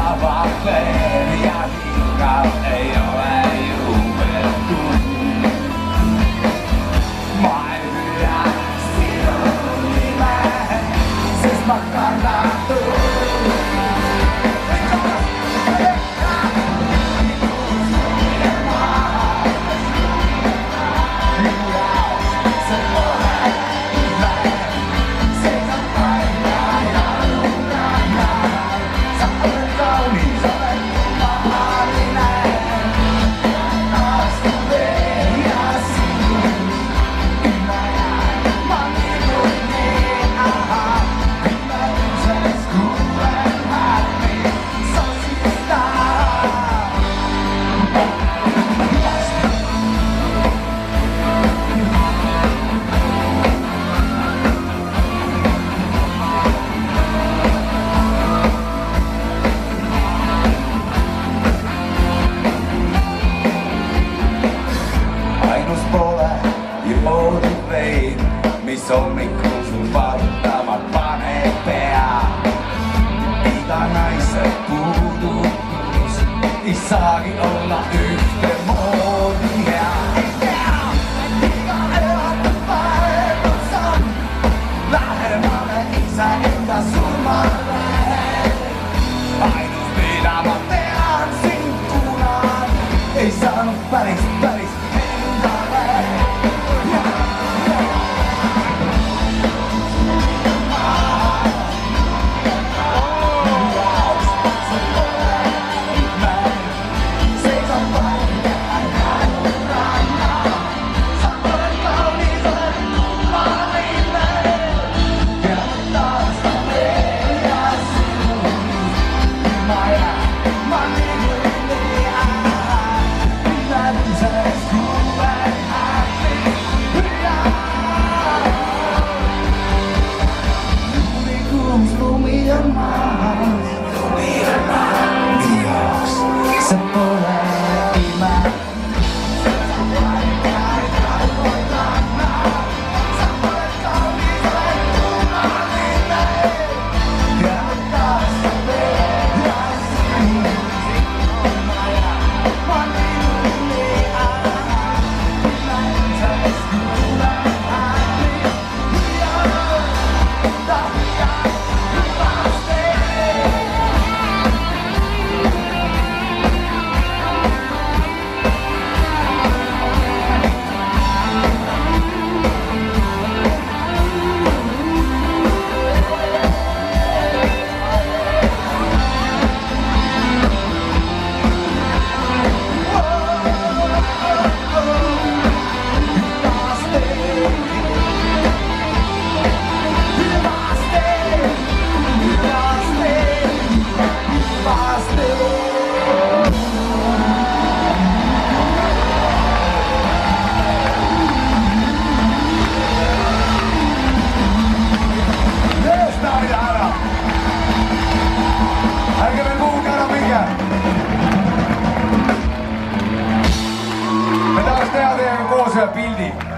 elavad veel ja hingal ei ole juubeldud. Ma ei püüa sinu nime, sest ma kardan mis hommikul sul valutama paneb pea. Iga naise puudutus ei saagi olla ühtemoodi hea. Ei tea, iga elatud vahepeal samm lähemale iseenda surmale. Ainus mida ma tean sind kunagi ei saanud päris endale. Me tahaks teha teiega koos ühe pildi.